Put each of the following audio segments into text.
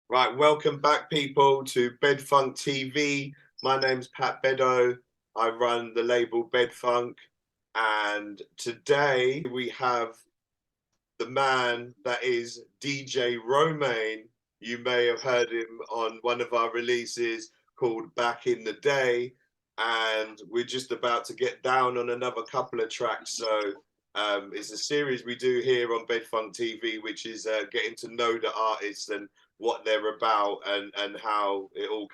Right, welcome back, people, to BedfunkTV. My name's Pat Bedeau. I run the label Bedfunk, and today we have the man that is DJ Romain. You may have heard him on one of our releases called Back in the Day, and we're just about to get down on another couple of tracks. So it's a series we do here on BedfunkTV, which is getting to know the artists and what they're about and how it all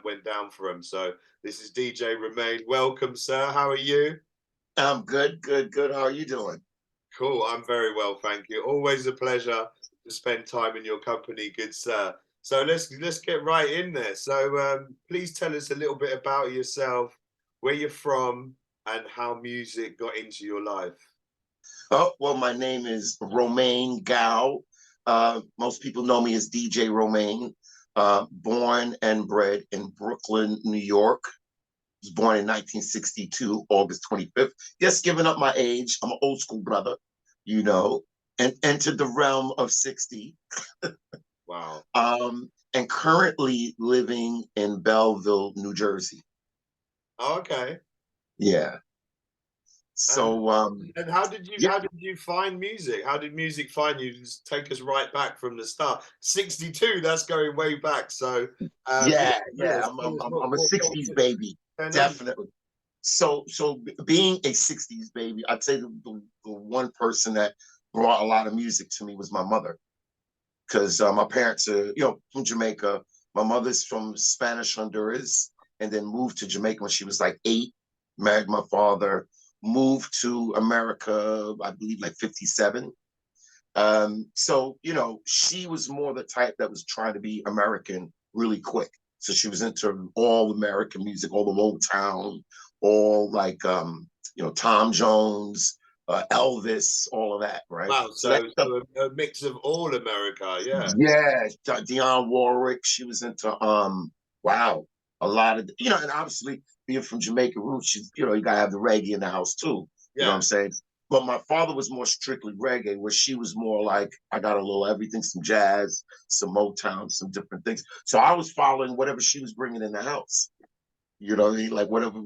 went down for them. So this is DJ Romain. Welcome, sir. How are you? I'm good, good, good. How are you doing? Cool. I'm very well, thank you. Always a pleasure to spend time in your company, good sir. So let's get right in there. So please tell us a little bit about yourself, where you're from, and how music got into your life. Oh, well, my name is Romain Gao. Most people know me as DJ Romain. Born and bred in Brooklyn, New York. Was born in 1962, August 25th. Just giving up my age. I'm an old school brother, you know, and entered the realm of 60. Wow. And currently living in Belleville, New Jersey. Oh, okay. Yeah. And So, and yeah, how did you find music? How did music find you? Just take us right back from the start. 62, that's going way back. So yeah, yeah, tell yeah. us, I'm tell I'm us I'm what I'm a what '60s baby, went on. definitely. So being a '60s baby, I'd say the one person that brought a lot of music to me was my mother, because my parents are from Jamaica. My mother's from Spanish Honduras, and then moved to Jamaica when she was like 8. Married my father, moved to America, I believe like '57. So, she was more the type that was trying to be American really quick. So she was into all American music, all the Motown, all like, Tom Jones, Elvis, all of that, right? Wow, So that stuff, a mix of all America, yeah. yeah, Dionne Warwick, she was into, wow, a lot of, and obviously being from Jamaica roots, you gotta have the reggae in the house too. You know what Yeah. I'm saying? But my father was more strictly reggae, where she was more like, I got a little everything, some jazz, some Motown, some different things. So I was following whatever she was bringing in the house. You know what I mean? Like whatever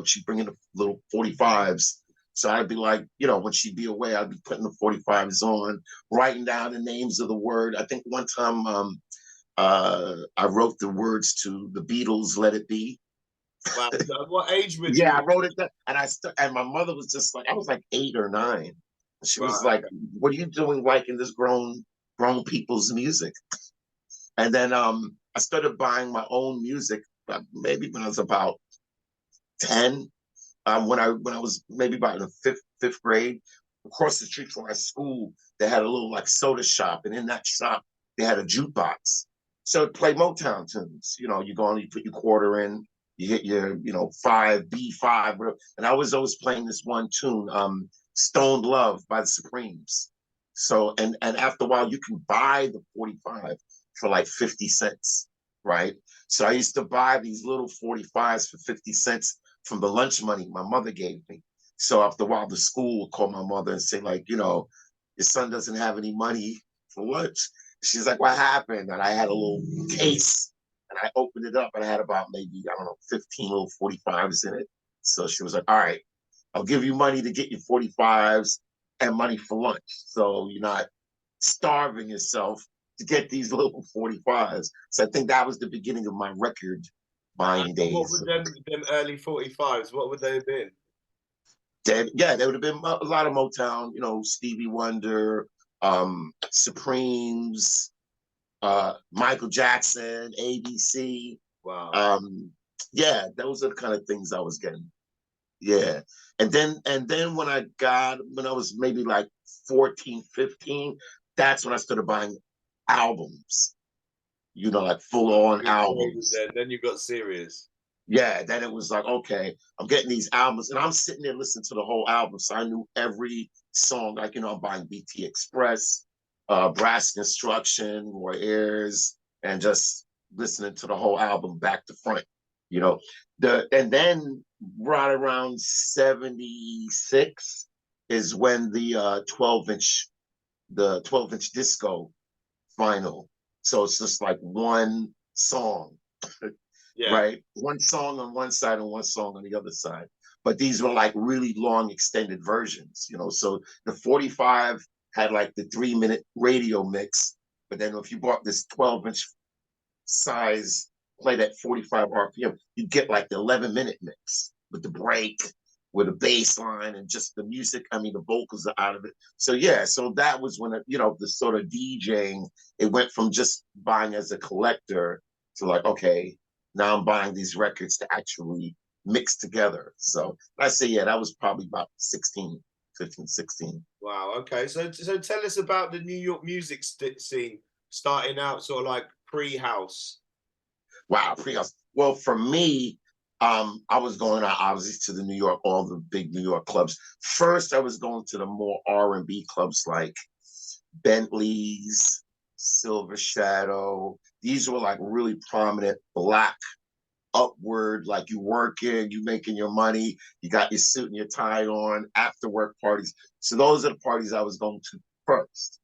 she'd bring in the little 45s. So I'd be like, when she'd be away, I'd be putting the 45s on, writing down the names of the word. I think one time I wrote the words to the Beatles' "Let It Be." Wow. So what age would Yeah, you? I wrote it down, and and my mother was just like, I was like 8 or 9. She was Right. like, "What are you doing liking this grown people's music?" And then I started buying my own music, maybe when I was about 10. When I was maybe about in the fifth grade, across the street from my school, they had a little like soda shop, and in that shop they had a jukebox. So it played Motown tunes. You go on, you put your quarter in, you hit your five B5, and I was always playing this one tune, "Stoned Love" by the Supremes. So and after a while, you can buy the 45 for like 50 cents, right? So I used to buy these little 45s for 50 cents from the lunch money my mother gave me. So after a while, the school would call my mother and say, like, your son doesn't have any money for lunch. She's like, what happened? And I had a little case, and I opened it up, and I had about maybe, I don't know, 15 little 45s in it. So she was like, all right, I'll give you money to get your 45s and money for lunch. So you're not starving yourself to get these little 45s. So I think that was the beginning of my record And buying what days. would them early 45s, what would they have been? Yeah, there would have been a lot of Motown, Stevie Wonder, Supremes, Michael Jackson, ABC. Wow. Um, yeah, those are the kind of things I was getting. Yeah. And then when I was maybe like 14, 15, that's when I started buying albums, like full on Big folders albums. then you got serious. Yeah, then it was like, okay, I'm getting these albums, and I'm sitting there listening to the whole album. So I knew every song. Like, I'm buying BT Express, Brass Construction, Roy Ayers, and just listening to the whole album back to front. And then right around '76 is when the 12-inch disco vinyl So it's just like one song, Yeah. right? One song on one side and one song on the other side. But these were like really long extended versions, you know. So the 45 had like the 3-minute radio mix, but then if you bought this 12-inch size played at 45 RPM, you get like the 11-minute mix with the break, with a bass line and just the music. I mean, the vocals are out of it. So yeah, so that was when, you know, the sort of DJing, it went from just buying as a collector to like, okay, now I'm buying these records to actually mix together. So I say, yeah, that was probably about 16, 15, 16. Wow. Okay. So tell us about the New York music scene, starting out sort of like pre-house. Wow, pre-house. Well, for me, I was going out obviously to the New York, all the big New York clubs. First, I was going to the more R&B clubs like Bentley's, Silver Shadow. These were like really prominent black upward, like you working, you making your money, you got your suit and your tie on, after work parties. So those are the parties I was going to first.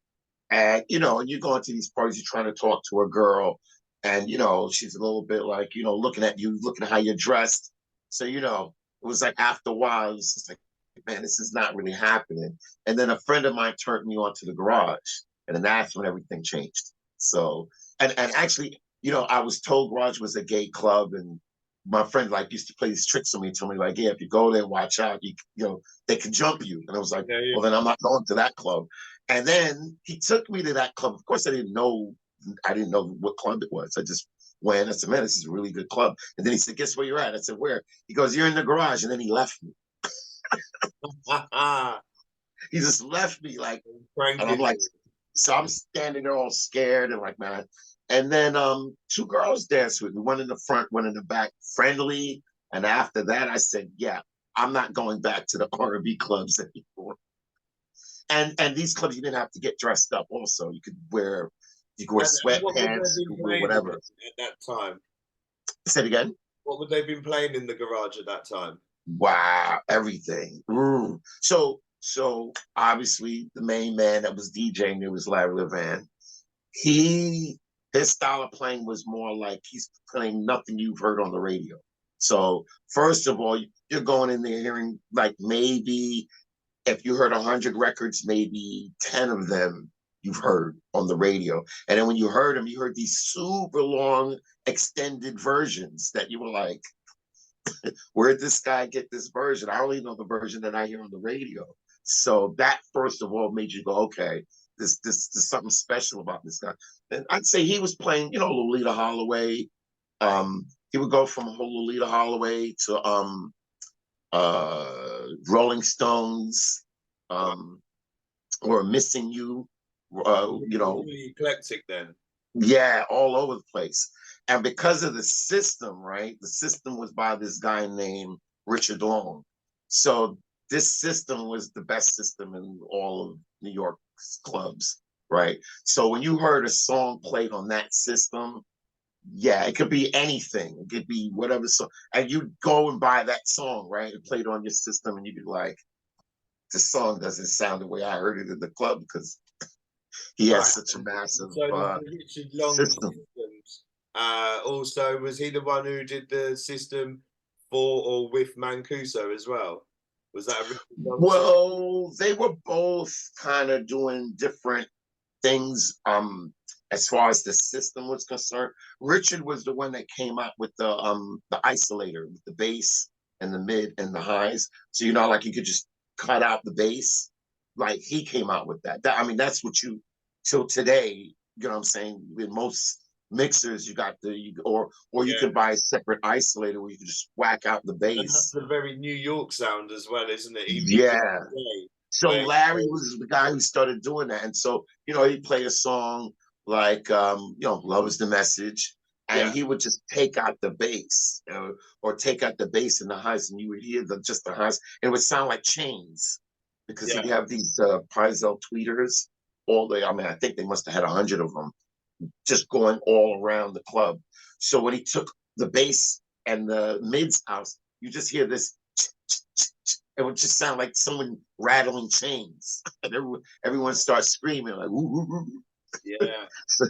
And, you know, and you go into these parties, you're trying to talk to a girl, and, you know, she's a little bit like, you know, looking at you, looking at how you're dressed. So, you know, it was like after a while, it was just like, man, this is not really happening. And then a friend of mine turned me on to the garage. And then that's when everything changed. So, and actually, you know, I was told garage was a gay club, and my friend like used to play these tricks on me, told me like, yeah, if you go there, watch out, you know, they can jump you. And I was like, Yeah, yeah. well, then I'm not going to that club. And then he took me to that club. Of course, I didn't know what club it was. I just went. I said, man, this is a really good club. And then he said, guess where you're at? I said, where? He goes, you're in the garage. And then he left me. He just left me like, and I'm like, so I'm standing there all scared and like, man. And then two girls danced with me, one in the front, one in the back, friendly. And after that, I said, yeah, I'm not going back to the R&B clubs anymore. And these clubs, you didn't have to get dressed up. Also, you could wear And what would they sweatpants, have you been could wear playing whatever. at that time? Say it again. What would they have been playing in the garage at that time? Wow, everything. So obviously the main man that was DJing there was Larry Levan. His style of playing was more like he's playing nothing you've heard on the radio. So first of all, you're going in there hearing like maybe if you heard 100 records, maybe 10 of them you've heard on the radio. And then when you heard them, you heard these super long extended versions that you were like, where did this guy get this version? I only know the version that I hear on the radio. So that first of all made you go, okay, this something special about this guy. And I'd say he was playing, you know, Lolita Holloway. He would go from Lolita Holloway to Rolling Stones, or Missing You. You know, Really eclectic then. yeah, all over the place. And because of the system, right? The system was by this guy named Richard Long. So this system was the best system in all of New York's clubs, right? So when you heard a song played on that system, yeah, it could be anything. It could be whatever song. And you'd go and buy that song, right? It played on your system, and you'd be like, the song doesn't sound the way I heard it in the club because he Right. has such a massive So the Richard Long system. systems. Also, was he the one who did the system for or with Mancuso as well? Was that a Richard Long system? Well, they were both kind of doing different things as far as the system was concerned. Richard was the one that came out with the isolator with the bass and the mid and the highs. So you know, like you could just cut out the bass. Like he came out with that. I mean, that's what you till today, you know what I'm saying? In most mixers, you got or you Yeah. can buy a separate isolator where you can just whack out the And that's bass. the very New York sound as well, isn't it? Even Yeah. today, So where Larry was the guy who started doing that. And so, you know, he'd play a song like, you know, Love is the Message. And yeah, he would just take out the bass, or take out the bass and the highs, and you would hear just the highs. And it would sound like chains because yeah, he'd have these Paizel tweeters all day. I mean, I think they must have had 100 of them just going all around the club. So when he took the bass and the mids out, you just hear this. It would just sound like someone rattling chains, and everyone starts screaming like, "Woo, woo, woo." yeah. So,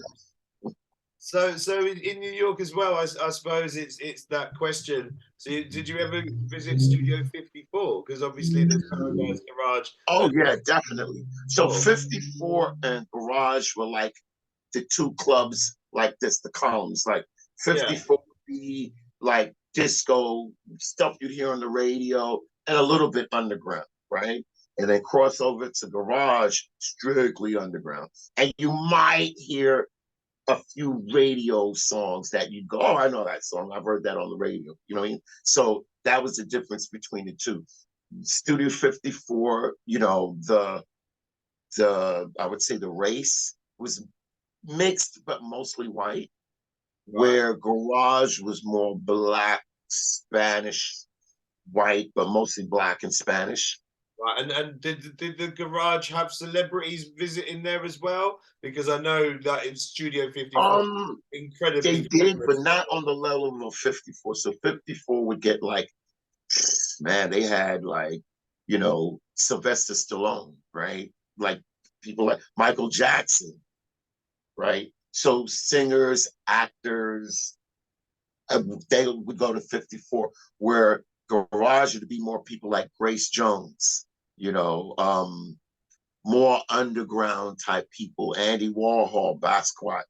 So in New York as well, I suppose it's that question. So did you ever visit Studio 54? Because obviously there's Paradise Garage Oh and yeah, definitely. So 54 and Garage were like the two clubs like this, the columns. Like yeah, 54 would be like disco stuff you'd hear on the radio and a little bit underground, right? And then cross over to Garage, strictly underground. And you might hear a few radio songs that you go, oh, I know that song. I've heard that on the radio. You know what I mean? So that was the difference between the two. Studio 54, you know, the I would say the race was mixed but mostly white, right. where Garage was more black, Spanish, white, but mostly black and Spanish. Right, and did the garage have celebrities visiting there as well? Because I know that in Studio 54, Um, they incredibly did, but famous. not on the level of 54. So 54 would get like, man, they had like, you know, Sylvester Stallone, right? Like people like Michael Jackson, right? So singers, actors, they would go to 54, where Garage would be more people like Grace Jones, you know, more underground type people, Andy Warhol, Basquiat,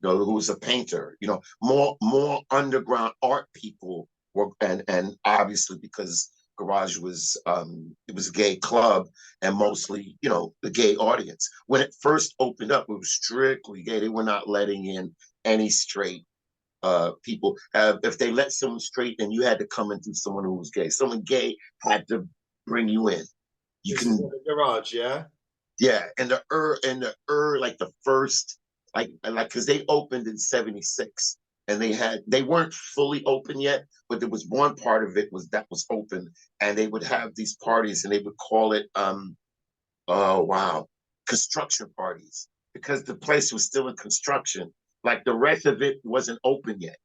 you know, who was a painter, you know, more underground art people were, and obviously because Garage was it was a gay club and mostly, you know, the gay audience. When it first opened up, it was strictly gay. They were not letting in any straight people. If they let someone straight, then you had to come in through someone who was gay. Someone gay had to bring you in. You This is at can, the garage, yeah. yeah. Like the first, like because they opened in '76, and they weren't fully open yet, but there was one part of it was open, and they would have these parties, and they would call it oh wow, construction parties, because the place was still in construction. Like the rest of it wasn't open yet.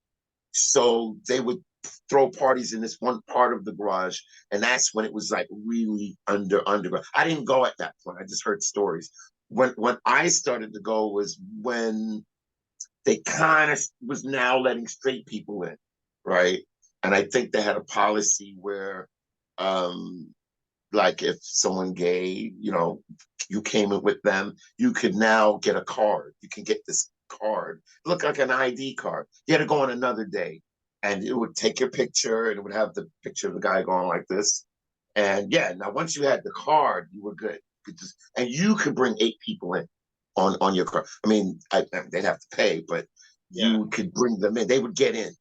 So they would throw parties in this one part of the garage, and that's when it was like really underground. I didn't go at that point. I just heard stories. When I started to go was when they kind of was now letting straight people in, right? And I think they had a policy where um like if someone gay, you know, you came in with them, you could now get a card. You can get this card. Look like an ID card. You had to go on another day, and it would take your picture, and it would have the picture of the guy going like this. And yeah, now once you had the card, you were good. And you could bring 8 people in on your card. I mean, they'd have to pay, but Yeah. you could bring them in. They would get in.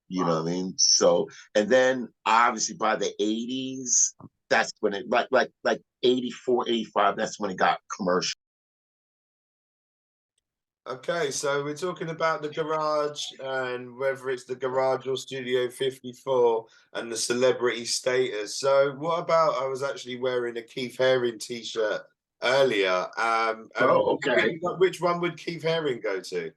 You know Wow. what I mean? So, and then obviously by the 80s, that's when it like 84, 85, that's when it got commercial. Okay, so we're talking about the garage and whether it's the garage or Studio 54 and the celebrity status. So what about I was actually wearing a Keith Haring t-shirt earlier. And Oh, okay. which one would Keith Haring go to?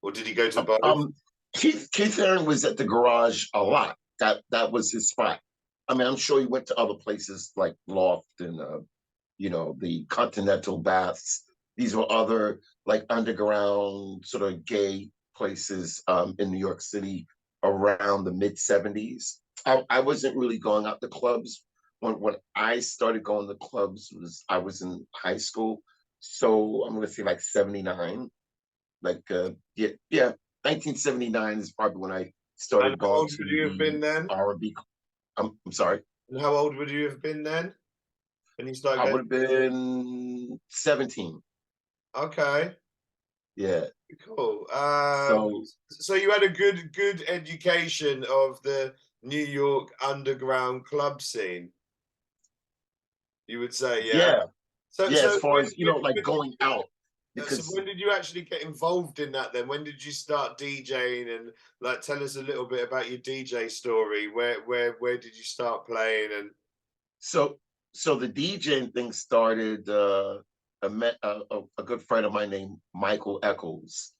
Or did he go to both? Keith Haring was at the garage a lot. That was his spot. I mean, I'm sure he went to other places like Loft and you know, the Continental Baths. These were other like underground sort of gay places in New York City around the mid '70s. I wasn't really going out to clubs when I started going to clubs was I was in high school. So I'm gonna say like '79, like yeah, 1979 is probably when I And started how going old would to you have the been then? R&B. I'm sorry. And how old would you have been then when you started I going? would have been 17. Okay, Yeah. cool. So So you had a good education of the New York underground club scene, you would say, yeah? yeah, So yeah. so As far as you know, like going out, so because when did you actually get involved in that then? When did you start DJing and like tell us a little bit about your DJ story? Where did you start playing and so so the DJing thing started. I met a good friend of mine named Michael Eccles,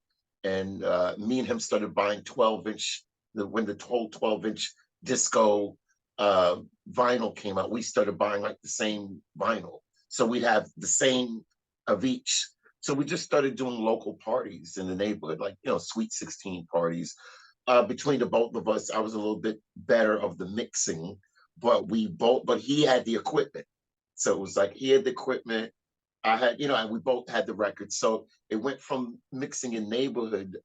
and me and him started buying 12-inch. When the whole 12-inch disco vinyl came out, we started buying like the same vinyl, so we'd have the same of each. So we just started doing local parties in the neighborhood, like, you know, Sweet 16 parties. Between the both of us, I was a little bit better of the mixing, but he had the equipment. So it was like he had the equipment, I had, you know, and we both had the records. So it went from mixing in neighborhood,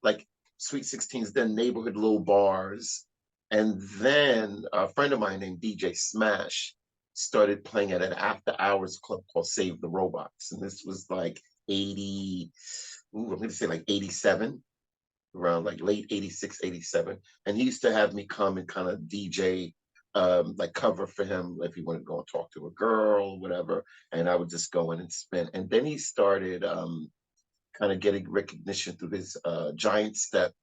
like Sweet 16s, then neighborhood little bars. And then a friend of mine named DJ Smash started playing at an after hours club called Save the Robots. And this was like 80, I'm going to say like 87, around like late 86, 87. And he used to have me come and kind of DJ, like cover for him if he wanted to go and talk to a girl or whatever. And I would just go in and spin. And then he started kind of getting recognition through his giant step,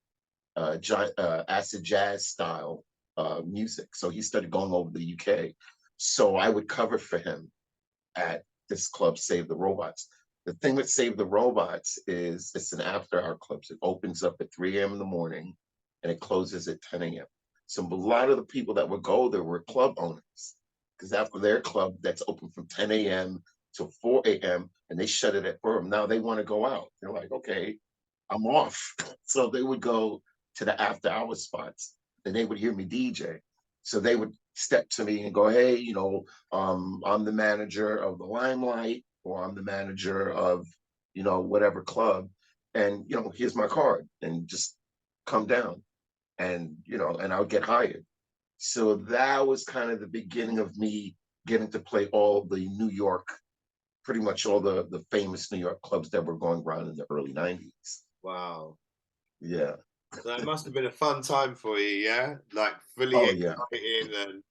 acid jazz style music. So he started going over the UK. So I would cover for him at this club, Save the Robots. The thing with Save the Robots is it's an after hour club. So it opens up at 3 a.m. in the morning and it closes at 10 a.m. So a lot of the people that would go there were club owners because after their club that's open from 10 a.m. to 4 a.m. and they shut it at 4 a.m. Now they want to go out. They're like, okay, I'm off. So they would go to the after hour spots and they would hear me DJ. So they would step to me and go, hey, you know, I'm the manager of the Limelight, or I'm the manager of, you know, whatever club. And, you know, here's my card and just come down and, you know, and I'll get hired. So that was kind of the beginning of me getting to play all the New York, pretty much all the famous New York clubs that were going around in the early 90s. Wow. Yeah. So it must have been a fun time for you, yeah? Like fully Oh, yeah. exciting, and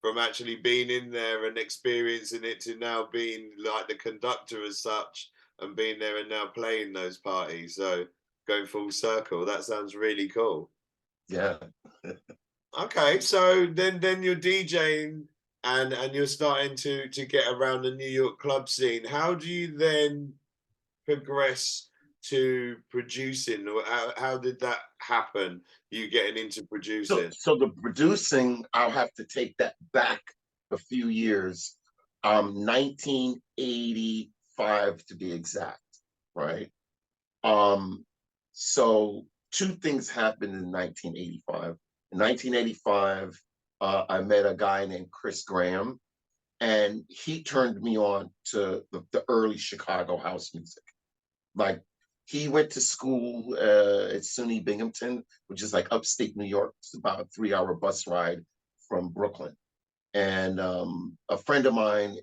from actually being in there and experiencing it to now being like the conductor as such and being there and now playing those parties. So going full circle, that sounds really cool. Yeah. Okay, so then you're DJing and you're starting to get around the New York club scene. How do you then progress to producing? Or how did that happen? You getting into So, producing? so the producing, I'll have to take that back a few years, 1985 to be exact, right? Um, so two things happened in 1985. In 1985, I met a guy named Chris Graham, and he turned me on to the early Chicago house music. Like he went to school at SUNY Binghamton, which is like upstate New York. It's about a 3 hour bus ride from Brooklyn. And a friend of mine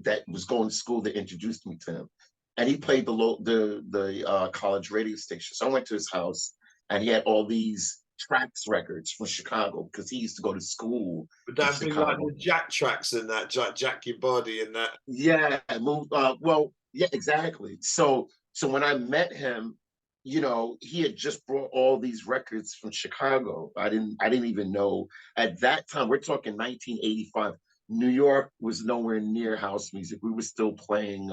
that was going to school that introduced me to him, and he played the college radio station. So I went to his house, and he had all these tracks records from Chicago because he used to go to school Would in that be like Chicago. the Jack tracks and that Jack Your Body and that? Yeah, move. Well, yeah, exactly. So when I met him, you know, he had just brought all these records from Chicago. I didn't even know at that time. We're talking 1985. New York was nowhere near house music. We were still playing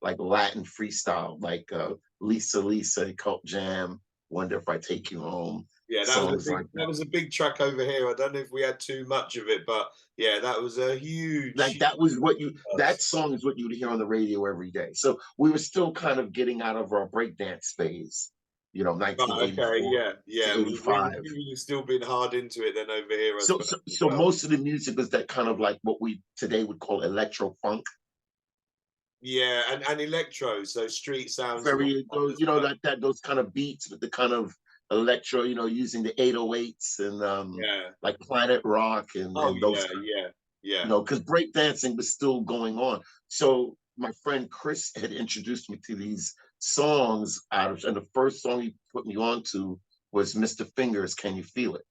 like Latin freestyle, like Lisa Lisa, Cult Jam, Wonder If I Take You Home, Yeah, songs like that that. was a big track over here. I don't know if we had too much of it, but yeah, that was a huge, Like huge that was what you buzz. that song is what you would hear on the radio every day. So we were still kind of getting out of our breakdance phase, you know, Right, okay, 1984 yeah, to yeah. We 85. you've still been hard into it then over here, I So, suppose, so as so well. most of the music was that kind of like what we today would call electro funk. Yeah, and electro, so street sounds and all Very that those, as you know, well. that those kind of beats with the kind of electro, you know, using the 808s and Yeah. like Planet Rock Oh and those yeah, kind, yeah, you yeah. know, because breakdancing was still going on. So my friend Chris had introduced me to these songs out of, and the first song he put me on to was Mr. Fingers, Can You Feel It?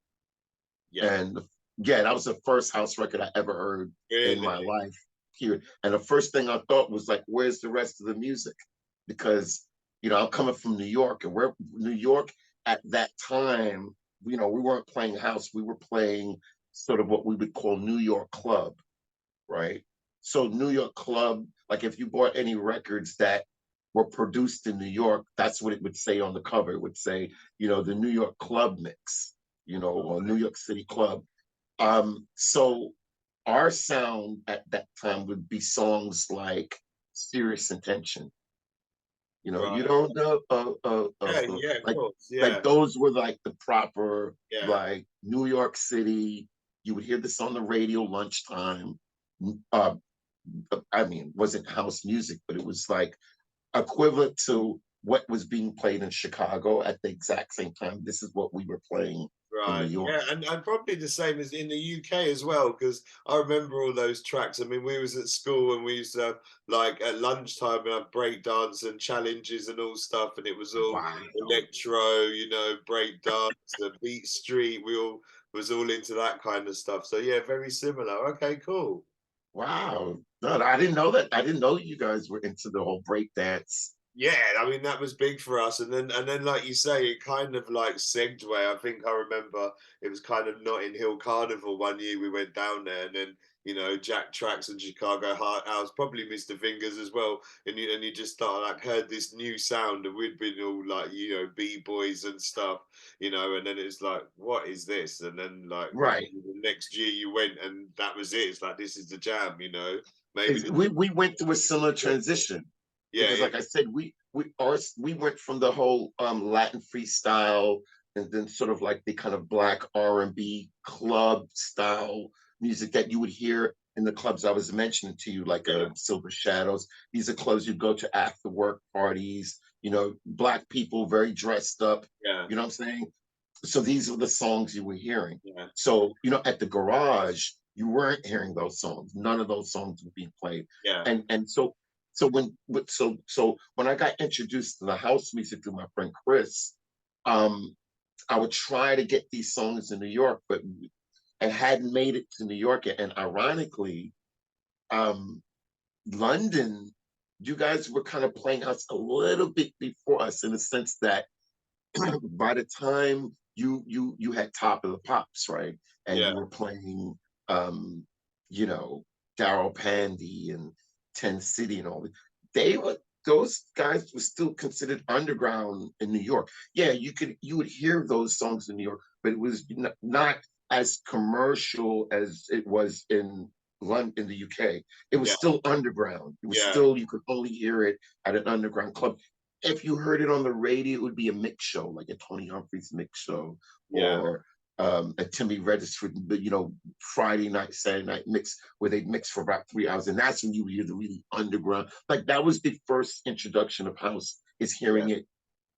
Yeah. And yeah, that was the first house record I ever heard in my Really? life here. And the first thing I thought was like, where's the rest of the music? Because, you know, I'm coming from New York, and we're New York at that time, you know, we weren't playing house, we were playing sort of what we would call New York club, right? So New York club, like if you bought any records that were produced in New York, that's what it would say on the cover. It would say, you know, the New York club mix, you know, or New York City club. So our sound at that time would be songs like Serious Intention, You know, you Right. don't know, Yeah, yeah, of course. like Yeah, those were like the proper, yeah, like New York City. You would hear this on the radio lunchtime. Uh, I mean, wasn't house music, but it was like equivalent to what was being played in Chicago at the exact same time. This is what we were playing in New right. York. Yeah, and probably the same as in the UK as well, because I remember all those tracks. I mean, we was at school and we used to have, like at lunchtime and have break dance and challenges and all stuff, and it was all Wow. electro, you know, break dance, the beat street. We all was all into that kind of stuff. So yeah, very similar. Okay, cool. Wow. No, I didn't know that. I didn't know you guys were into the whole break dance. Yeah, I mean that was big for us, and then like you say, it kind of like segued. I think I remember it was kind of Notting Hill Carnival one year we went down there, and then you know Jack Tracks and Chicago House, probably Mr. Fingers as well, and you just started like heard this new sound, and we'd been all like you know b-boys and stuff, you know, and then it's like what is this, and then like Right. the next year you went and that was it. It's like this is the jam, you know, maybe the, We went through a similar transition yeah, because, yeah, like I said, we went from the whole Latin freestyle and then sort of like the kind of black R&B club style music that you would hear in the clubs I was mentioning to you, like yeah, Silver Shadows. These are clubs you go to after work parties. You know, black people very dressed up. yeah, You know what I'm saying? So these were the songs you were hearing. yeah. So, you know, at the garage, you weren't hearing those songs. None of those songs were being played. Yeah, And so when I got introduced to the house music through my friend Chris, um, I would try to get these songs in New York, but I hadn't made it to New York yet. And ironically, um, London, you guys were kind of playing us a little bit before us in the sense that by the time you had Top of the Pops, right? And yeah, you were playing um, you know, Daryl Pandy and Ten City and all that, they were those guys were still considered underground in New York. Yeah, you would hear those songs in New York, but it was not as commercial as it was in London, in the UK. It was yeah, still underground. It was yeah, still, you could only hear it at an underground club. If you heard it on the radio, it would be a mix show, like a Tony Humphries mix show, yeah, or a Timmy Regisford, you know, Friday night, Saturday night mix, where they'd mix for about 3 hours. And that's when you hear the really underground. Like that was the first introduction of house, is yeah, hearing it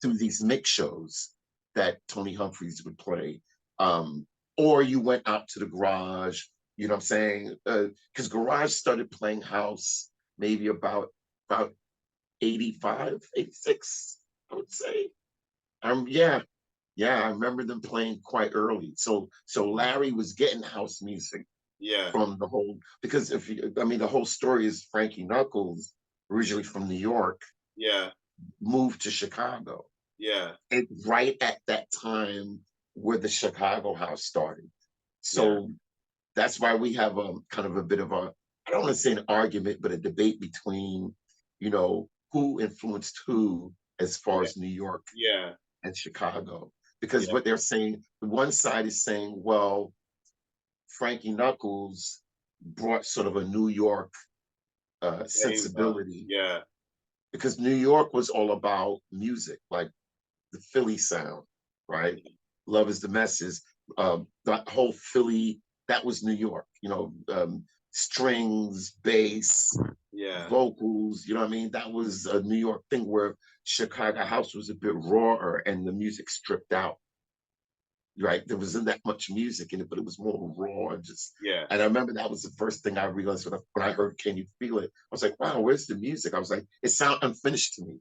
through these mix shows that Tony Humphries would play. Or you went out to the garage, you know what I'm saying? Because garage started playing house maybe about 85, 86, I would say. Yeah, yeah, I remember them playing quite early. So Larry was getting house music yeah, from the whole, because if you, I mean, the whole story is Frankie Knuckles, originally from New York, yeah, moved to Chicago. yeah, And right at that time where the Chicago house started. yeah. So that's why we have a kind of a bit of a, I don't want to say an argument, but a debate between, you know, who influenced who as far Yeah, as New York yeah, and Chicago. Because yeah. what they're saying, one side is saying, well, Frankie Knuckles brought sort of a New York Flavor. sensibility, Yeah, because New York was all about music, like the Philly sound, right? Love is the message. That whole Philly, that was New York, you know, strings, bass, yeah, vocals, you know what I mean? That was a New York thing, where Chicago house was a bit rawer and the music stripped out, right? There wasn't that much music in it, but it was more raw and just. yeah, And I remember that was the first thing I realized when I heard "Can You Feel It?" I was like, "Wow, where's the music?" I was like, "It sounded unfinished to me.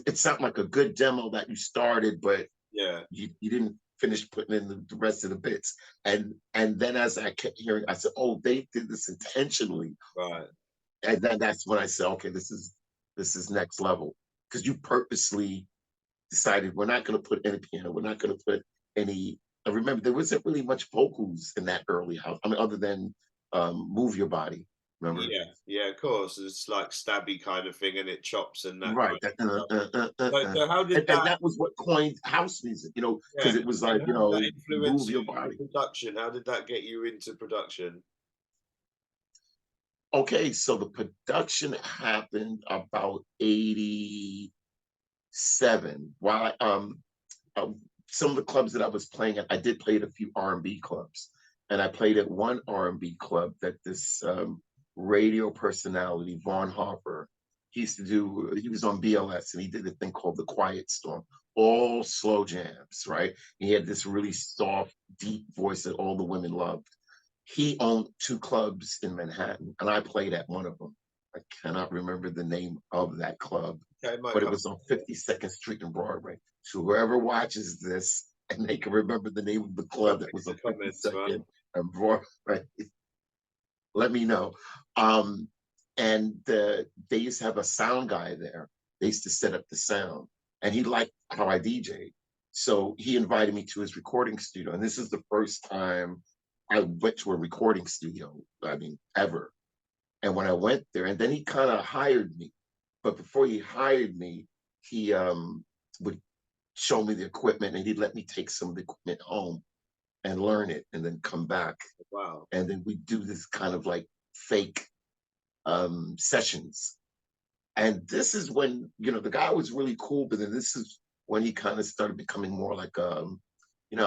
It sounded like a good demo that you started, but yeah. you didn't finish putting in the rest of the bits." And then as I kept hearing, I said, "Oh, they did this intentionally." Right. And then that's when I said, "Okay, this is next level," because you purposely decided, we're not going to put any piano, we're not going to put any. I remember there wasn't really much vocals in that early house. I mean, other than "Move Your Body." Remember? Yeah, yeah. Of course, it's like stabby kind of thing, and it chops and that kind Right. of stuff. So how did And that? that was what coined house music, you know, because Yeah, it was and like, how you did that know, influence move you your in body. production? How did that get you into production? Okay, so the production happened about 80. 1987. While uh, some of the clubs that I was playing at, I did play at a few R&B clubs, and I played at one R&B club that this radio personality, Vaughn Harper, he used to do. He was on BLS, and he did a thing called the Quiet Storm, all slow jams, right? He had this really soft, deep voice that all the women loved. He owned two clubs in Manhattan, and I played at one of them. I cannot remember the name of that club, Okay, might but it come. was on 52nd Street and Broadway. So whoever watches this and they can remember the name of the club that was on Comments, right? 52nd and Broadway, let me know. And they used to have a sound guy there. They used to set up the sound, and he liked how I DJ'd. So he invited me to his recording studio. And this is the first time I went to a recording studio, I mean, ever. And when I went there, and then he kind of hired me. But before he hired me, he would show me the equipment, and he'd let me take some of the equipment home and learn it and then come back. Wow. And then we do this kind of like fake sessions. And this is when, the guy was really cool, but then this is when he kind of started becoming more like,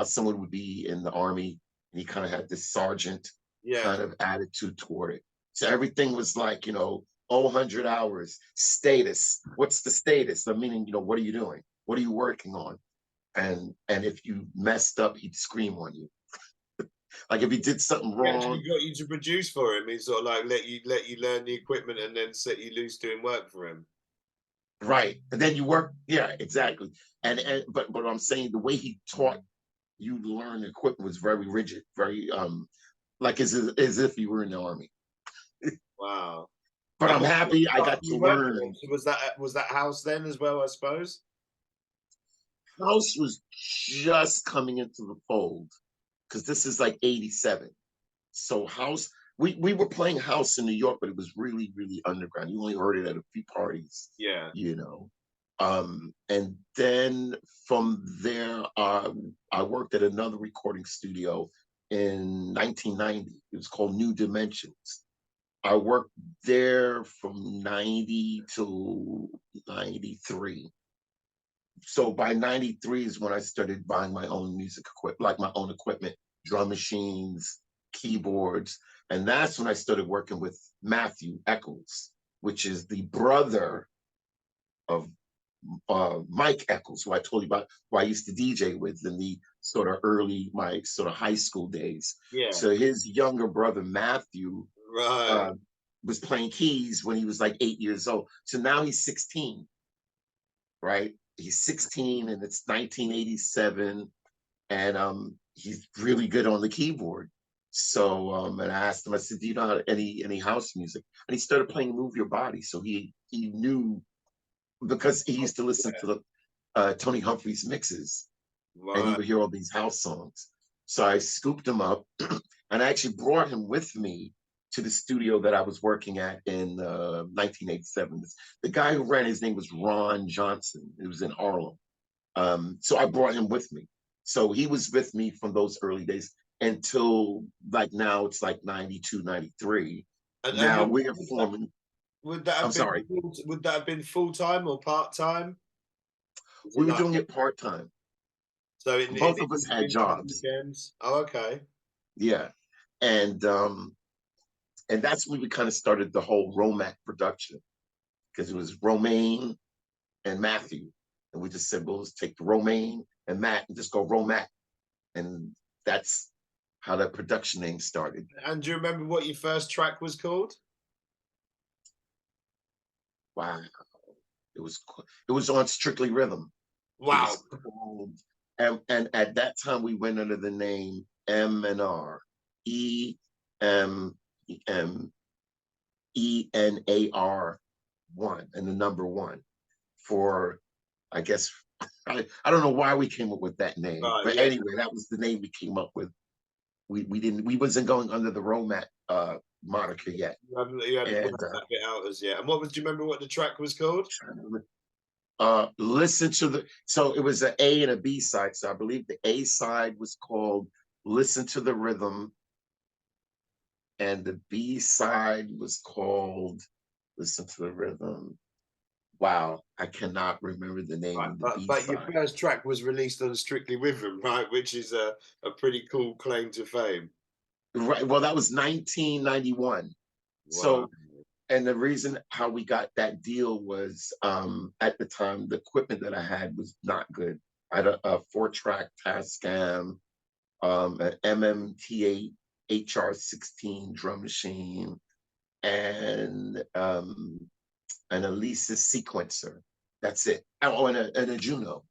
someone would be in the army and he kind of had this sergeant kind of attitude toward it. So everything was like, 100 hours, status. What's the status? I mean, what are you doing? What are you working on? And if you messed up, he'd scream on you. Like if he did something wrong. He got you to produce for him. He sort of like let you learn the equipment and then set you loose doing work for him. Right. And then you work, yeah, exactly. But what I'm saying, the way he taught you to learn the equipment was very rigid, very like as if you were in the army. Wow. But I'm happy I got to learn. Was that house then as well, I suppose? House was just coming into the fold because this is like 87. So house, we were playing house in New York, but it was really, really underground. You only heard it at a few parties. Yeah. And then from there, I worked at another recording studio in 1990. It was called New Dimensions. I worked there from 90 to 93. So by 93 is when I started buying my own music equipment, like my own equipment, drum machines, keyboards. And that's when I started working with Matthew Eccles, which is the brother of Mike Eccles, who I told you about, who I used to DJ with in the sort of my sort of high school days. Yeah. So his younger brother, Matthew, right. Was playing keys when he was like 8 years old. So now he's 16, right? He's 16 and it's 1987. And he's really good on the keyboard. So and I asked him, I said, do you know any house music? And he started playing Move Your Body. So he knew, because he used to listen to the Tony Humphries mixes, and he would hear all these house songs. So I scooped him up and I actually brought him with me to the studio that I was working at in 1987. The guy who ran, his name was Ron Johnson. It was in Harlem. So I brought him with me. So he was with me from those early days until like now it's like 92, 93. And now we're forming. Would that have been full time or part time? We were doing it part time. So both of us had jobs. Weekends. Oh, okay. Yeah, and that's when we kind of started the whole Romac production, because it was Romain and Matthew, and we just said, well, let's take Romain and Matt and just go Romac, and that's how that production name started. And do you remember what your first track was called? Wow, it was on Strictly Rhythm. Wow. And at that time we went under the name M&R, EMENAR1, and the number one, for, I guess, I don't know why we came up with that name, but anyway, that was the name we came up with. We wasn't going under the Romac moniker yet. You hadn't that bit out as yet. And do you remember what the track was called? Listen to the, so it was an A and a B side. So I believe the A side was called Listen to the Rhythm, and the B side was called Listen to the Rhythm. Wow, I cannot remember the name Right, of the but your B-side. first track was released on Strictly Rhythm, right? Which is a pretty cool claim to fame. Right. Well, that was 1991. Wow. So, and the reason how we got that deal was at the time, the equipment that I had was not good. I had a 4-track Tascam, an MMT8 HR16 drum machine, and an Alesis sequencer. That's it. Oh, and a Juno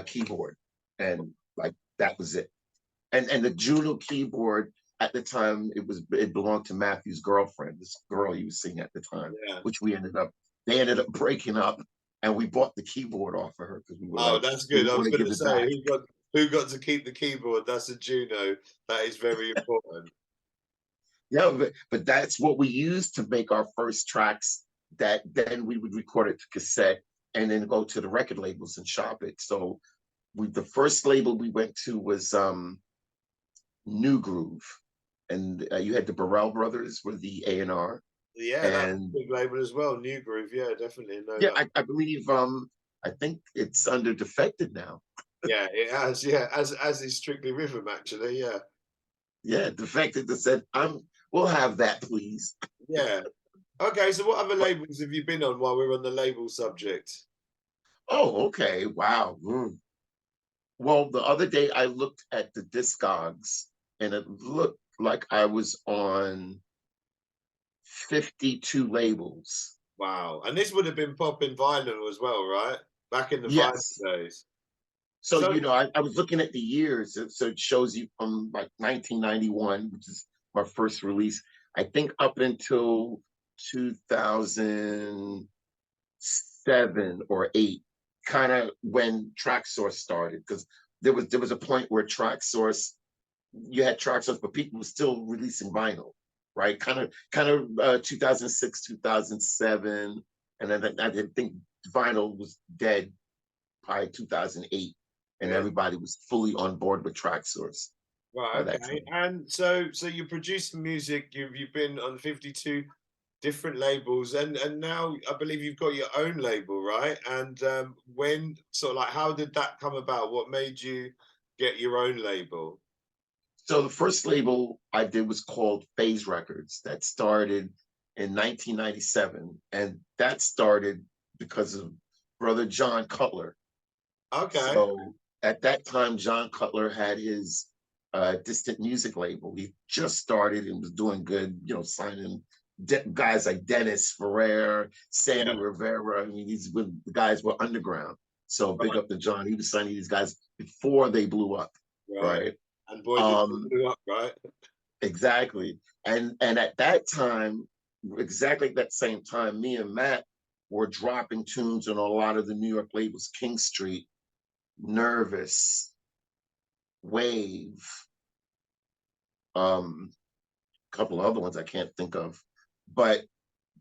keyboard, and like that was it. And the Juno keyboard at the time it belonged to Matthew's girlfriend, this girl he was seeing at the time, Yeah. which they ended up breaking up, and we bought the keyboard off of her because we were Oh, like, that's we good. didn't I want was to going give to it say back. who got to keep the keyboard. That's a Juno. That is very important. Yeah, but that's what we used to make our first tracks. That then we would record it to cassette and then go to the record labels and shop it. So the first label we went to was New Groove, and you had the Burrell brothers were the A&R. Yeah, that's a And big label as well. New Groove. Yeah, definitely know yeah, that. I believe I think it's under Defected now. Yeah, it has. Yeah, as is Strictly Rhythm actually. Yeah. Yeah, Defected that said, we'll have that, please. Yeah. Okay, so what other But labels have you been on while we're on the label subject? oh, okay, wow. Well, the other day I looked at the Discogs and it looked like I was on 52 labels. Wow. And this would have been popping vinyl as well, right? Back in the vinyl Yes. days. So, So I was looking at the years. So it shows you from like 1991, which is my first release, I think up until 2007 or 8, kind of when Track Source started. Because there was a point where Track Source, you had Track Source, but people were still releasing vinyl, right? Kind of 2006, 2007. And then I didn't think vinyl was dead by 2008, and yeah. everybody was fully on board with Track Source by Right, that okay. time. And so you're producing music, you've been on 52 different labels, and now I believe you've got your own label, right? And when sort of like how did that come about? What made you get your own label? So the first label I did was called Phase Records. That started in 1997, and that started because of brother John Cutler. Okay. So at that time, John Cutler had his distant music label. He just started and was doing good, signing guys like Dennis Ferrer, Sandy Yeah. Rivera. I mean, the guys were underground. So big Right, up to John. He was signing these guys before they blew up, right. right? And boy did they Um, blew up, right? exactly. And at that time, exactly at that same time, me and Matt were dropping tunes on a lot of the New York labels, King Street, Nervous, Wave, a couple of other ones I can't think of. But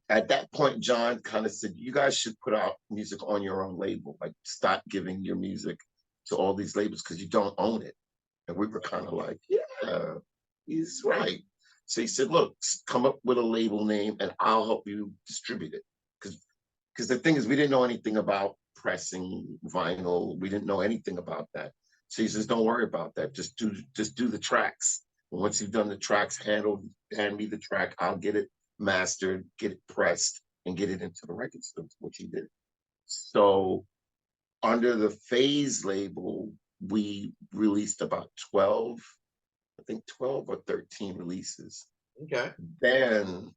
at that point, John kind of said, you guys should put out music on your own label. Like, stop giving your music to all these labels because you don't own it. And we were kind of like, yeah, he's right. So he said, look, come up with a label name and I'll help you distribute it. Because the thing is, we didn't know anything about pressing vinyl. We didn't know anything about that. So he says, don't worry about that. Just do the tracks. And once you've done the tracks, hand me the track. I'll get it mastered, get it pressed, and get it into the record store, which he did. So under the Phase label, we released about 12, I think 12 or 13 releases. Okay. Then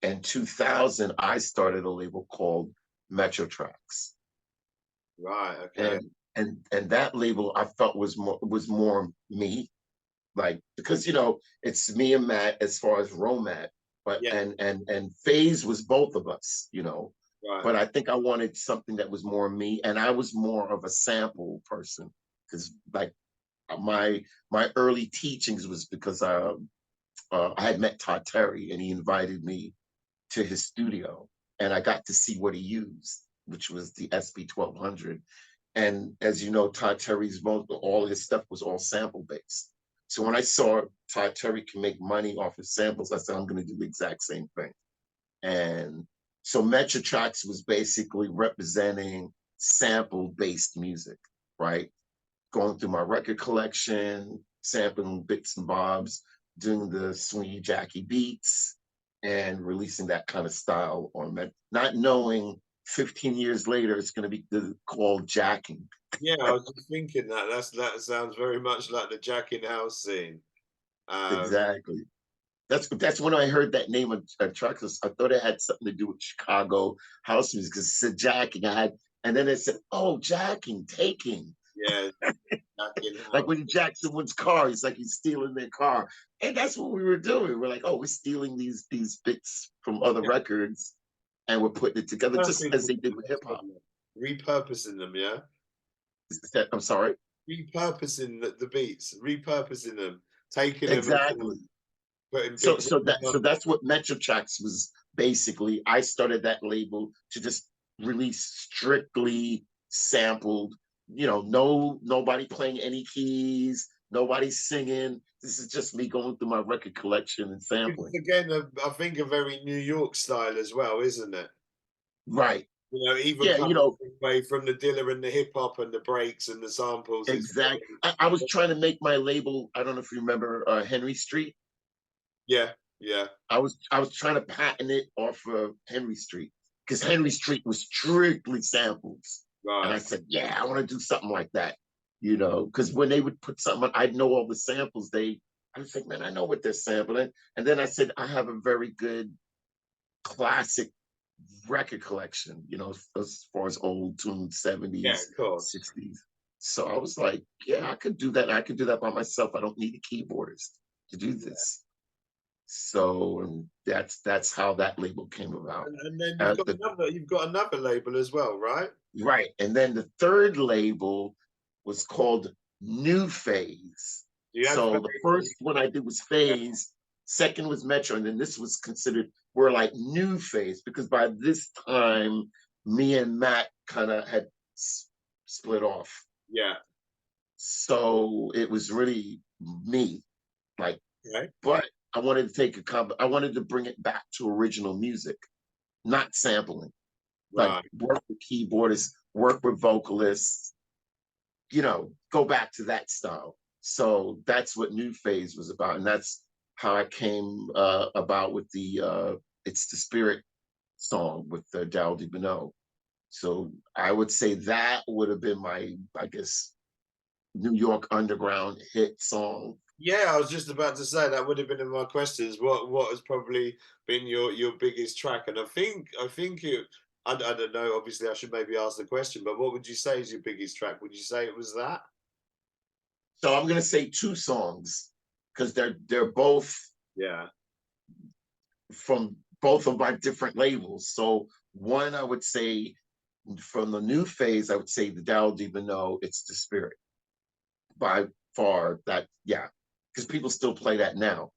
in 2000, I started a label called Metro Tracks. Right, okay. And that label I felt was more me, like, because it's me and Matt as far as Romat, but Yeah, and Phase was both of us. right. But I think I wanted something that was more me, and I was more of a sample person because like my early teachings was because I had met Todd Terry and he invited me to his studio, and I got to see what he used, which was the SB 1200. And as you know, Todd Terry's all his stuff was all sample based. So when I saw Todd Terry can make money off his samples, I said, I'm going to do the exact same thing. And So Metro Tracks was basically representing sample-based music, right? Going through my record collection, sampling bits and bobs, doing the swingy Jackie beats, and releasing that kind of style on Metro. Not knowing 15 years later it's going to be called jacking. Yeah, I was just thinking that sounds very much like the Jacking House scene. Exactly. That's when I heard that name of track. I thought it had something to do with Chicago house music because it said jacking. And then it said, "Oh, jacking, taking." Yeah, Jacking Like House. when you jack someone's car, it's like he's stealing their car, and that's what we were doing. We're like, "Oh, we're stealing these bits from other Yeah, records, and we're putting it together that's just as people they did with hip hop." repurposing them, yeah. I'm sorry. Repurposing the beats, repurposing them, taking them and Exactly. putting So bits so that on. so that's what Metro Tracks was basically. I started that label to just release strictly sampled, nobody playing any keys, nobody singing. This is just me going through my record collection and It's sampling. again, I think a very New York style as well, isn't it? Right. Even Yeah, coming away from the Dilla and the hip hop and the breaks and the samples. It's exactly. I was trying to make my label. I don't know if you remember Henry Street. yeah, yeah, I was trying to patent it off of Henry Street because Henry Street was strictly samples. And I right. said, yeah, I want to do something like that, because when they would put something, I'd know all the samples. I was like, man, I know what they're sampling. And then I said, I have a very good classic record collection, as far as old tunes, Yeah, 70s, of course. 60s. So I was like, yeah, I could do that. I could do that by myself. I don't need a keyboardist to do this. So that's how that label came about. And then you've got another label as well, right? Right. And then the third label was called New Phase. You had So Phase the and first one I did was yeah, Phase, second was Metro, and then this was considered, we're like New Phase because by this time, me and Matt kind of had split off. yeah. So it was really me, like, Okay. but I wanted to I wanted to bring it back to original music, not sampling. Like Right. work with keyboardists, work with vocalists, go back to that style. So that's what New Phase was about. And that's how I came about with the It's the Spirit song with Daryl Bedeau. So I would say that would have been my, I guess, New York underground hit song. Yeah, I was just about to say that would have been in my questions. What has probably been your biggest track? And I think I don't know. Obviously, I should maybe ask the question, but what would you say is your biggest track? Would you say it was that? So I'm gonna say two songs because they're both Yeah. from both of my different labels. So one I would say from the New Phase, I would say the Dow Even Know It's the Spirit. By far that, yeah. Because people still play that now.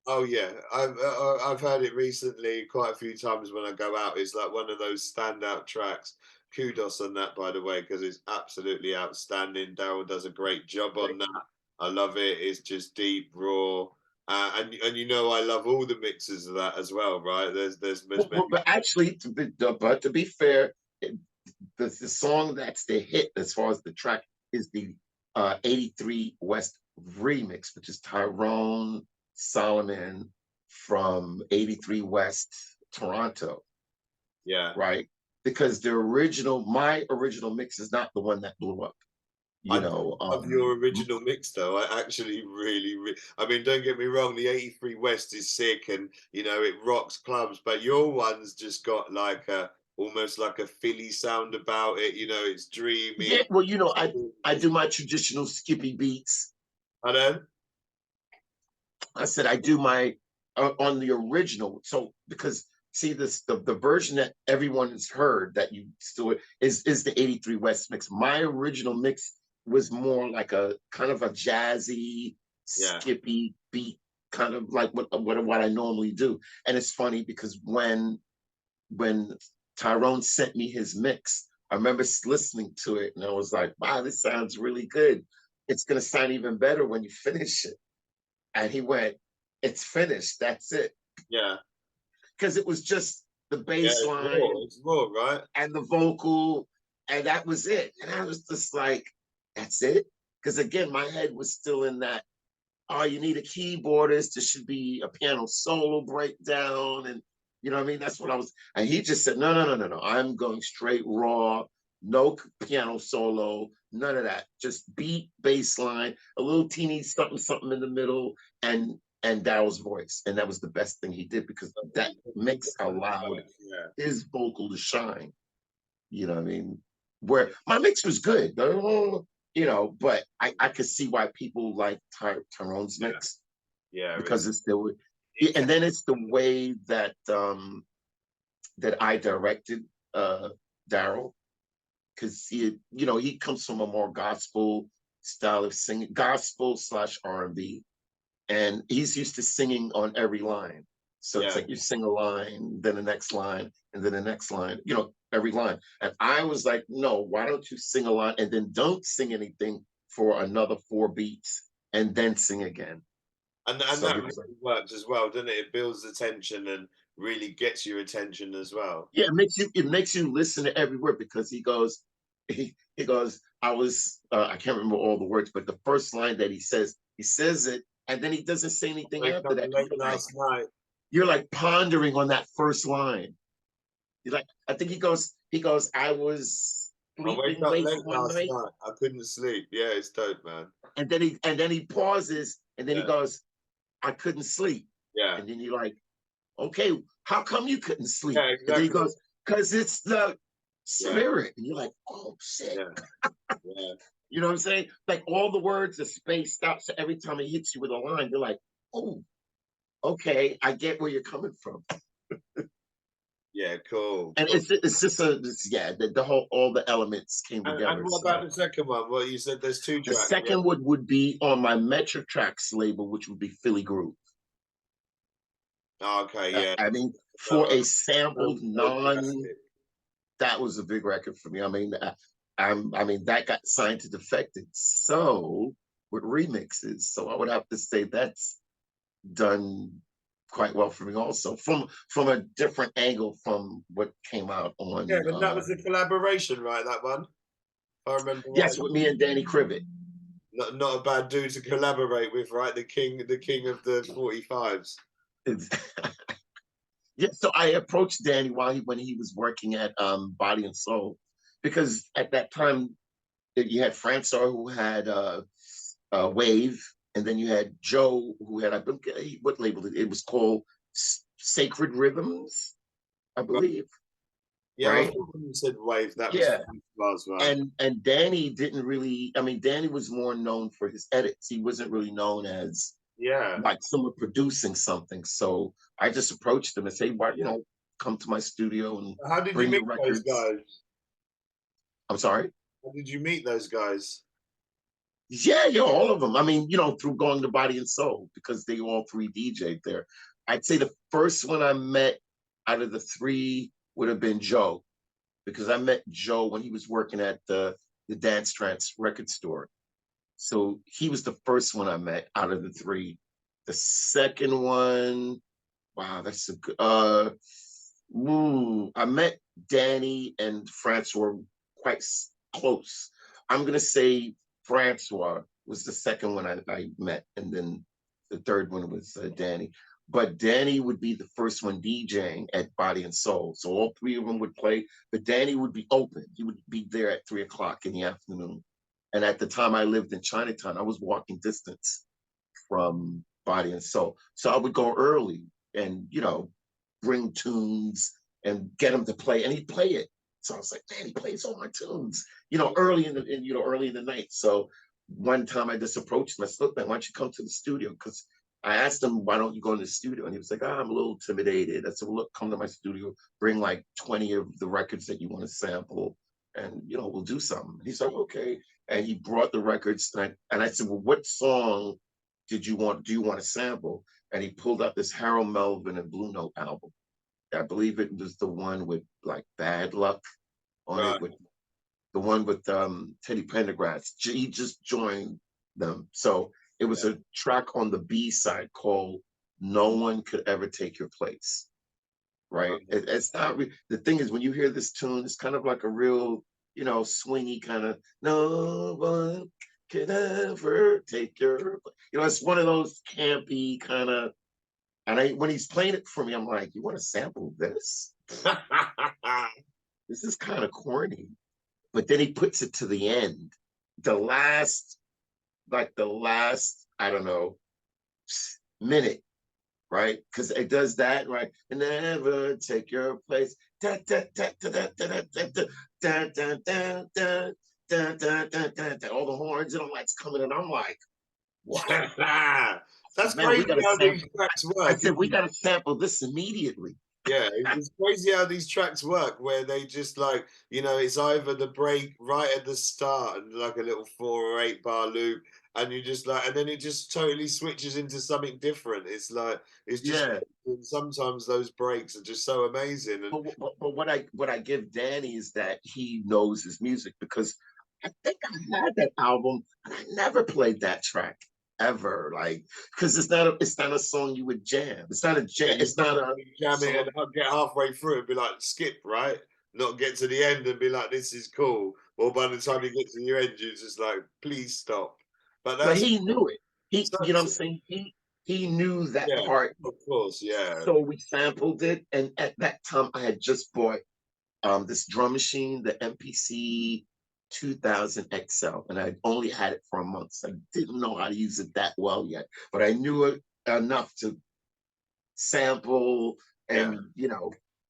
Oh yeah, I've heard it recently quite a few times when I go out. It's like one of those standout tracks. Kudos on that, by the way, because it's absolutely outstanding. Daryl does a great job on that. I love it. It's just deep, raw, and I love all the mixes of that as well. Right? There's many. But actually, to be fair, the song that's the hit as far as the track is the 83 West remix, which is Tyrone Solomon from 83 West, Toronto, Yeah, right? Because my original mix is not the one that blew up. I You do know, love your original mix though. I actually really, I mean, don't get me wrong, the 83 West is sick and it rocks clubs, but your one's just got like a almost like a Philly sound about it. It's dreamy. yeah. Well, I It's, do my traditional skippy beats. I don't. I said I do my on the original. So because see the version that everyone has heard that you still is the 83 West mix. My original mix was more like a kind of a jazzy, Yeah. skippy beat, kind of like what I normally do. And it's funny because when Tyrone sent me his mix, I remember listening to it and I was like, wow, this sounds really good. It's gonna sound even better when you finish it. And he went, it's finished. That's it. Yeah. Because it was just the bass line, it's raw, right? and the vocal, and that was it. And I was just like, that's it? Because again, my head was still in that, oh, you need a keyboardist, there should be a piano solo breakdown, and you know what I mean? That's what I was, and he just said, no, I'm going straight raw, no piano solo, none of that. Just beat, bass line, a little teeny something in the middle, and Daryl's voice. And that was the best thing he did, because that mix allowed his vocal to shine. You know what I mean? Where my mix was good, you know, but I could see why people like Tyrone's mix. Yeah, because it's the, and then it's the way that that I directed Daryl, because he, you know, he comes from a more gospel style of singing, gospel slash R&B, and he's used to singing on every line. So it's like you sing a line, then the next line, and then the next line, you know, every line. And I was like, no, why don't you sing a line and then don't sing anything for another 4 beats and then sing again? And So that he really was like, works as well, doesn't it? It builds the tension and really gets your attention as well. yeah, it makes you listen to every word, because he goes, he goes, I can't remember all the words, but the first line that he says it, and then he doesn't say anything Wake after up that. late last night. You're like pondering on that first line. You're like, I think he goes, I was I wake sleeping up late late one last night, night. I couldn't sleep. Yeah, it's dope, man. and then he pauses, and then he goes, I couldn't sleep. Yeah. And then you're like, okay, how come you couldn't sleep? Yeah, exactly. And then he goes, because it's the spirit. Yeah. And you're like, oh shit. Yeah. You know what I'm saying? Like all the words are spaced out. So every time he hits you with a line, you're like, oh, okay, I get where you're coming from. Yeah, cool. And Cool. it's just the whole, all the elements came together. And what about the second one? Well, you said there's 2 the tracks. second would be on my Metro Tracks label, which would be Philly Groove. Oh, okay, yeah. I mean, for a sampled that was a big record for me. I mean, I mean that got signed to Defected, so with remixes. So I would have to say that's done quite well for me, also from a different angle from what came out on. Yeah, and that was a collaboration, right? That one, if I remember right. Yes, with me and Danny Cribbett. Not a bad dude to collaborate with, right? The king of the 45s. Yeah, so I approached Danny when he was working at Body and Soul, because at that time you had Francois, who had Wave, and then you had Joe, who had, what label it was called, Sacred Rhythms, I believe. Yeah, right? when you said Wave, that was right. And Danny didn't really, I mean, Danny was more known for his edits. He wasn't really known as like someone producing something. So I just approached him and say, why, you know, come to my studio and how did you meet those guys? I'm sorry? How did you meet those guys? Yeah, all of them. I mean, you know, through going to Body and Soul, because they all 3 DJ'd there. I'd say the first one I met out of the 3 would have been Joe, because I met Joe when he was working at the Dance Trance record store. So he was the first one I met out of the 3. The second one, wow, that's a good, I met Danny and Francois quite close. I'm going to say Francois was the second one I met, and then the third one was Danny. But Danny would be the first one DJing at Body and Soul. So all 3 of them would play, but Danny would be open. He would be there at 3 o'clock in the afternoon. And at the time I lived in Chinatown, I was walking distance from Body and Soul. So I would go early and, you know, bring tunes and get him to play, and he'd play it. So I was like, man, he plays all my tunes, you know, early in the night. So one time I just approached him. I said, look, man, why don't you come to the studio? Because I asked him, why don't you go in the studio? And he was like, I'm a little intimidated. I said, well, look, come to my studio, bring like 20 of the records that you want to sample, and, you know, we'll do something. He's like, okay. And he brought the records, and I said, well, what song do you want to sample? And he pulled out this Harold Melvin and Blue Note album. I believe it was the one with like Bad Luck on it, with the one with Teddy Pendergrass. He just joined them. So it was a track on the B side called No One Could Ever Take Your Place. right? It's not the thing is when you hear this tune, it's kind of like a real, swingy kind of no one can ever take your, it's one of those campy kind of. And when he's playing it for me, I'm like, you want to sample this? This is kind of corny. But then he puts it to the end, the last, I don't know, minute, right? Because it does that, right? And never take your place. Da, da, da, da, da, da, da, da, da, da, da, da, da, da, da, da. All the horns and all that's coming, and I'm like, wow. That's Man, crazy how these tracks I work. said, we got to sample this immediately. Yeah, it's crazy how these tracks work, where they just like, it's either the break right at the start and like a little 4 or 8 bar loop, and you just like, and then it just totally switches into something different. It's like, it's just, Yeah. sometimes those breaks are just so amazing. And But what I give Danny is that he knows his music, because I think I had that album and I never played that track ever, like, because it's not a song you would jam. It's not a jam. It's not a jam it song. and I'll get halfway through and be like, skip, right? Not get to the end and be like, this is cool. Or by the time you get to the end, you're just like, please stop. But But that's he knew it. You know what I'm such, saying? He knew that yeah, part. of course, yeah. So we sampled it, and at that time I had just bought this drum machine, the MPC 2000 XL, and I only had it for a month. So I didn't know how to use it that well yet, but I knew it enough to sample Yeah. and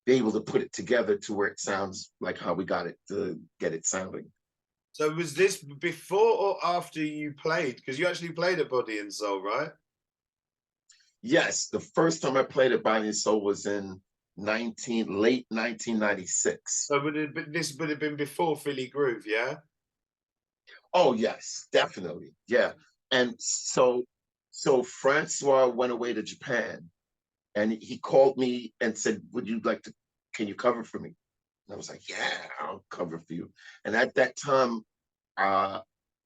be able to put it together to where it sounds like how we got it to get it sounding. So was this before or after you played? Because you actually played at Body and Soul, right? Yes, the first time I played at Body and Soul was in late 1996. So this would have been before Philly Groove, yeah? Oh yes, definitely. Yeah. And so Francois went away to Japan, and he called me and said, can you cover for me? And I was like, yeah, I'll cover for you. And at that time, uh,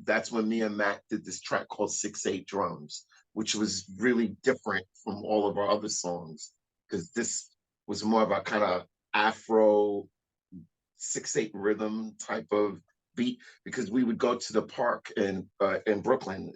that's when me and Matt did this track called 6/8 Drums, which was really different from all of our other songs, because this was more of a kind of Afro 6/8 rhythm type of beat, because we would go to the park in Brooklyn,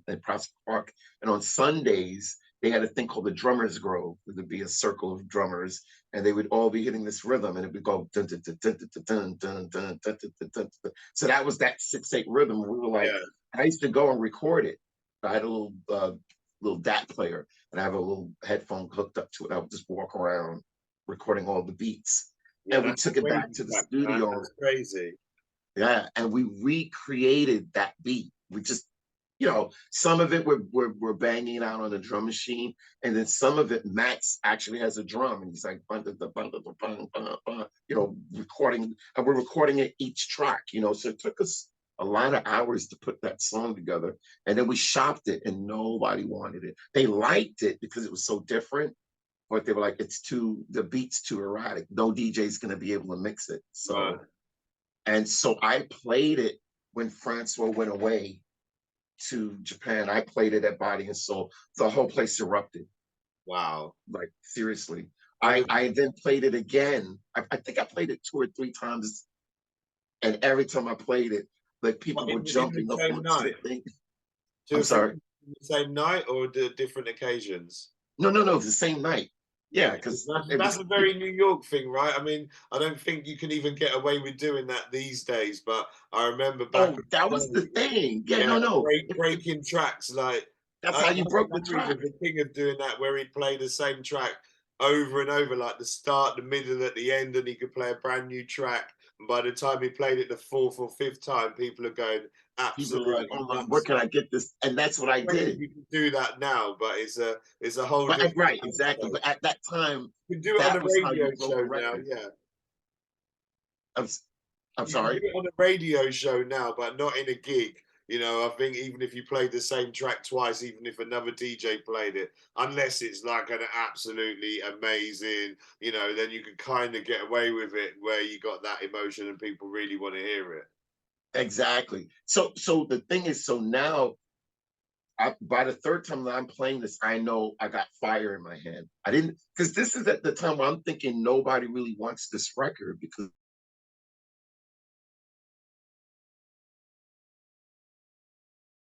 in Prospect Park, and on Sundays they had a thing called the Drummers Grove. It would be a circle of drummers, and they would all be hitting this rhythm, and it would go dun, dun, dun, dun, dun, dun, dun, dun, dun, dun, dun, dun. So that was that 6/8 rhythm. We were like, Yeah. I used to go and record it. I had a little DAT player, and I have a little headphone hooked up to it. I would just walk around recording all the beats. Yeah, And we that's took it back crazy, to the man. studio. That's crazy. Yeah, and we recreated that beat. We just, some of it we're banging out on the drum machine, and then some of it Max actually has a drum, and he's like, recording, and we're recording it each track. So it took us a lot of hours to put that song together, and then we shopped it, and nobody wanted it. They liked it because it was so different, but they were like, the beat's too erratic. No DJ's gonna be able to mix it. Right. And so I played it when Francois went away to Japan. I played it at Body and Soul. The whole place erupted. Wow. Like, seriously. I then played it again. I think I played it 2 or 3 times. And every time I played it, like, people were in jumping the up same onto the night? thing. Two I'm or three sorry. in the same night or the different occasions? No, it was the same night. Yeah, because it That's was. a very New York thing, right? I mean, I don't think you can even get away with doing that these days, but I remember back Oh, in that the was the day, thing. Yeah, yeah, no. breaking tracks. Like That's how you broke the Larry track. was the king of doing that, where he'd play the same track over and over, like the start, the middle, at the end, and he could play a brand new track. And by the time he played it the fourth or fifth time, people are going People are like, absolutely oh my, where nuts. can I get this? And that's what I Crazy did. you can do that now, but it's a whole But different. right, exactly. But at that time, You can do it on that a was how radio you broke show a now, record. yeah. I'm, I'm You can do sorry. it on a radio show now, but not in a gig. I think even if you played the same track twice, even if another DJ played it, unless it's like an absolutely amazing, then you can kind of get away with it where you got that emotion and people really want to hear it. Exactly. So the thing is, so now by the third time that I'm playing this, I know I got fire in my hand. I didn't, because this is at the time where I'm thinking nobody really wants this record because